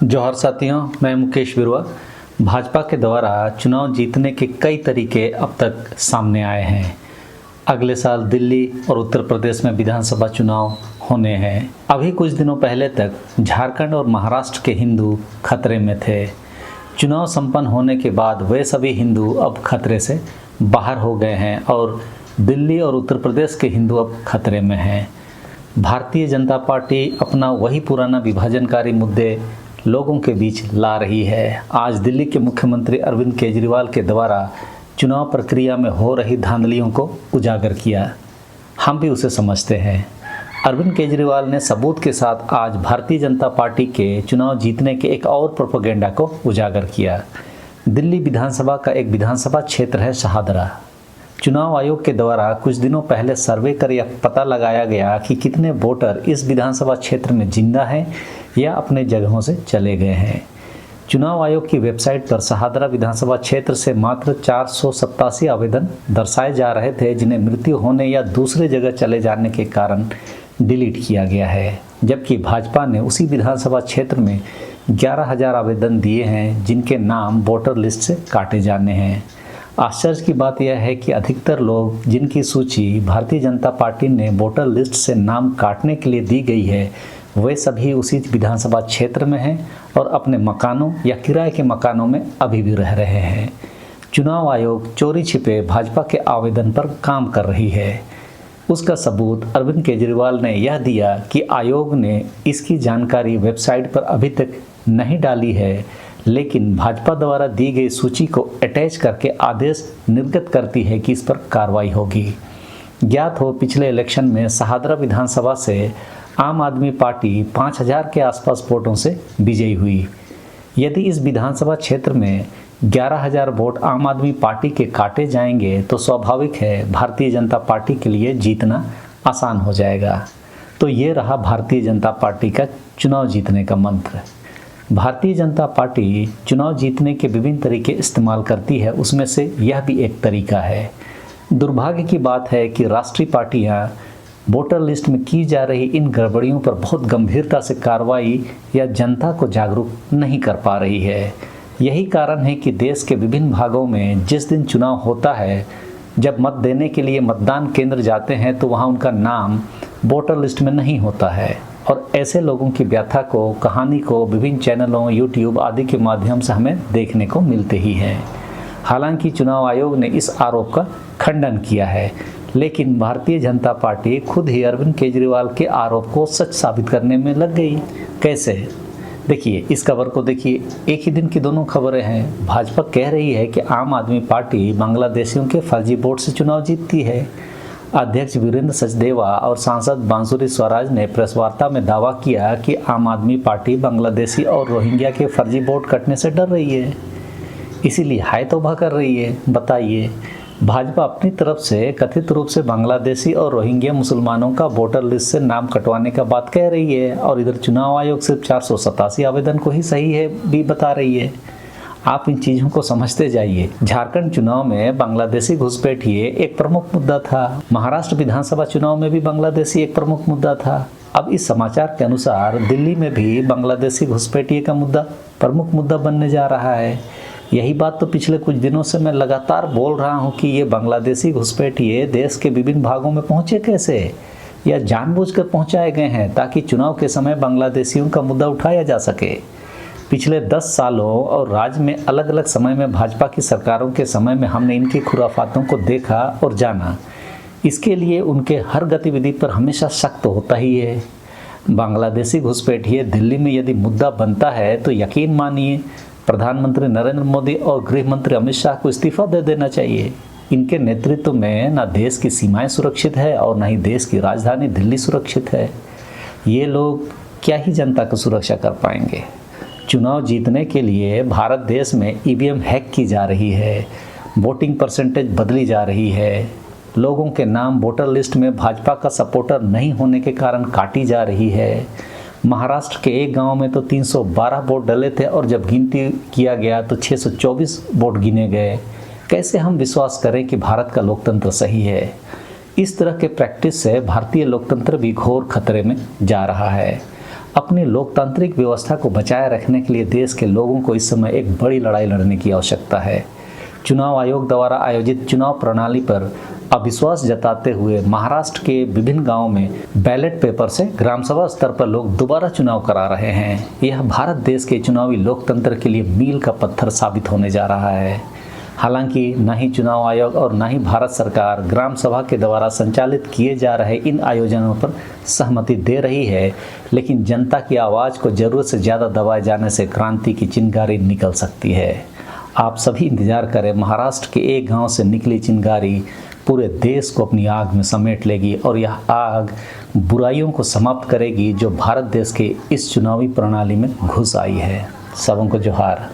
जौहर साथियों, मैं मुकेश बिरुआ। भाजपा के द्वारा चुनाव जीतने के कई तरीके अब तक सामने आए हैं। अगले साल दिल्ली और उत्तर प्रदेश में विधानसभा चुनाव होने हैं। अभी कुछ दिनों पहले तक झारखंड और महाराष्ट्र के हिंदू खतरे में थे। चुनाव संपन्न होने के बाद वे सभी हिंदू अब खतरे से बाहर हो गए हैं और दिल्ली और उत्तर प्रदेश के हिंदू अब खतरे में हैं। भारतीय जनता पार्टी अपना वही पुराना विभाजनकारी मुद्दे लोगों के बीच ला रही है। आज दिल्ली के मुख्यमंत्री अरविंद केजरीवाल के द्वारा चुनाव प्रक्रिया में हो रही धांधलियों को उजागर किया। हम भी उसे समझते हैं। अरविंद केजरीवाल ने सबूत के साथ आज भारतीय जनता पार्टी के चुनाव जीतने के एक और प्रोपेगेंडा को उजागर किया। दिल्ली विधानसभा का एक विधानसभा क्षेत्र है शहादरा। चुनाव आयोग के द्वारा कुछ दिनों पहले सर्वे कर यह पता लगाया गया कि कितने वोटर इस विधानसभा क्षेत्र में जिंदा हैं या अपने जगहों से चले गए हैं। चुनाव आयोग की वेबसाइट पर शहादरा विधानसभा क्षेत्र से मात्र 487 आवेदन दर्शाए जा रहे थे, जिन्हें मृत्यु होने या दूसरे जगह चले जाने के कारण डिलीट किया गया है, जबकि भाजपा ने उसी विधानसभा क्षेत्र में 11,000 आवेदन दिए हैं, जिनके नाम वोटर लिस्ट से काटे जाने हैं। आश्चर्य की बात यह है कि अधिकतर लोग जिनकी सूची भारतीय जनता पार्टी ने वोटर लिस्ट से नाम काटने के लिए दी गई है, वे सभी उसी विधानसभा क्षेत्र में हैं और अपने मकानों या किराए के मकानों में अभी भी रह रहे हैं। चुनाव आयोग चोरी छिपे भाजपा के आवेदन पर काम कर रही है। उसका सबूत अरविंद केजरीवाल ने यह दिया कि आयोग ने इसकी जानकारी वेबसाइट पर अभी तक नहीं डाली है, लेकिन भाजपा द्वारा दी गई सूची को अटैच करके आदेश निर्गत करती है कि इस पर कार्रवाई होगी। ज्ञात हो, पिछले इलेक्शन में शहादरा विधानसभा से आम आदमी पार्टी 5,000 के आसपास वोटों से विजयी हुई। यदि इस विधानसभा क्षेत्र में 11,000 वोट आम आदमी पार्टी के काटे जाएंगे तो स्वाभाविक है भारतीय जनता पार्टी के लिए जीतना आसान हो जाएगा। तो ये रहा भारतीय जनता पार्टी का चुनाव जीतने का मंत्र। भारतीय जनता पार्टी चुनाव जीतने के विभिन्न तरीके इस्तेमाल करती है, उसमें से यह भी एक तरीका है। दुर्भाग्य की बात है कि राष्ट्रीय पार्टियां वोटर लिस्ट में की जा रही इन गड़बड़ियों पर बहुत गंभीरता से कार्रवाई या जनता को जागरूक नहीं कर पा रही है। यही कारण है कि देश के विभिन्न भागों में जिस दिन चुनाव होता है, जब मत देने के लिए मतदान केंद्र जाते हैं तो वहाँ उनका नाम वोटर लिस्ट में नहीं होता है, और ऐसे लोगों की व्यथा को, कहानी को विभिन्न चैनलों, यूट्यूब आदि के माध्यम से हमें देखने को मिलते ही हैं। हालांकि चुनाव आयोग ने इस आरोप का खंडन किया है, लेकिन भारतीय जनता पार्टी खुद ही अरविंद केजरीवाल के आरोप को सच साबित करने में लग गई। कैसे? देखिए, इस खबर को देखिए। एक ही दिन की दोनों खबरें हैं। भाजपा कह रही है कि आम आदमी पार्टी बांग्लादेशियों के फर्जी वोट से चुनाव जीतती है। अध्यक्ष वीरेंद्र सचदेवा और सांसद बांसुरी स्वराज ने प्रेस वार्ता में दावा किया कि आम आदमी पार्टी बांग्लादेशी और रोहिंग्या के फर्जी वोट कटने से डर रही है, इसीलिए हाय तौबा कर रही है। बताइए, भाजपा अपनी तरफ से कथित रूप से बांग्लादेशी और रोहिंग्या मुसलमानों का वोटर लिस्ट से नाम कटवाने का बात कह रही है, और इधर चुनाव आयोग सिर्फ 487 आवेदन को ही सही है भी बता रही है। आप इन चीज़ों को समझते जाइए। झारखंड चुनाव में बांग्लादेशी घुसपैठिए एक प्रमुख मुद्दा था। महाराष्ट्र विधानसभा चुनाव में भी बांग्लादेशी एक प्रमुख मुद्दा था। अब इस समाचार के अनुसार दिल्ली में भी बांग्लादेशी घुसपैठिए का मुद्दा प्रमुख मुद्दा बनने जा रहा है। यही बात तो पिछले कुछ दिनों से मैं लगातार बोल रहा हूँ कि ये बांग्लादेशी घुसपैठिए देश के विभिन्न भागों में पहुँचे कैसे, या जानबूझकर पहुँचाए गए हैं ताकि चुनाव के समय बांग्लादेशियों का मुद्दा उठाया जा सके। पिछले 10 सालों और राज्य में अलग अलग समय में भाजपा की सरकारों के समय में हमने इनकी खुराफातों को देखा और जाना। इसके लिए उनके हर गतिविधि पर हमेशा शक तो होता ही है। बांग्लादेशी घुसपैठिए दिल्ली में यदि मुद्दा बनता है तो यकीन मानिए प्रधानमंत्री नरेंद्र मोदी और गृह मंत्री अमित शाह को इस्तीफा दे देना चाहिए। इनके नेतृत्व में न देश की सीमाएं सुरक्षित है और न ही देश की राजधानी दिल्ली सुरक्षित है। ये लोग क्या ही जनता की सुरक्षा कर पाएंगे। चुनाव जीतने के लिए भारत देश में ईवीएम हैक की जा रही है, वोटिंग परसेंटेज बदली जा रही है, लोगों के नाम वोटर लिस्ट में भाजपा का सपोर्टर नहीं होने के कारण काटी जा रही है। महाराष्ट्र के एक गांव में तो 312 वोट डले थे और जब गिनती किया गया तो 624 वोट गिने गए। कैसे हम विश्वास करें कि भारत का लोकतंत्र सही है? इस तरह के प्रैक्टिस से भारतीय लोकतंत्र भी घोर खतरे में जा रहा है। अब अपनी लोकतांत्रिक व्यवस्था को बचाए रखने के लिए देश के लोगों को इस समय एक बड़ी लड़ाई लड़ने की आवश्यकता है। चुनाव आयोग द्वारा आयोजित चुनाव प्रणाली पर अविश्वास जताते हुए महाराष्ट्र के विभिन्न गांवों में बैलेट पेपर से ग्राम सभा स्तर पर लोग दोबारा चुनाव करा रहे हैं। यह भारत देश के चुनावी लोकतंत्र के लिए मील का पत्थर साबित होने जा रहा है। हालांकि न ही चुनाव आयोग और न ही भारत सरकार ग्राम सभा के द्वारा संचालित किए जा रहे इन आयोजनों पर सहमति दे रही है, लेकिन जनता की आवाज़ को ज़रूरत से ज़्यादा दबाए जाने से क्रांति की चिंगारी निकल सकती है। आप सभी इंतजार करें, महाराष्ट्र के एक गांव से निकली चिंगारी पूरे देश को अपनी आग में समेट लेगी और यह आग बुराइयों को समाप्त करेगी जो भारत देश के इस चुनावी प्रणाली में घुस आई है। सबों को जोहार।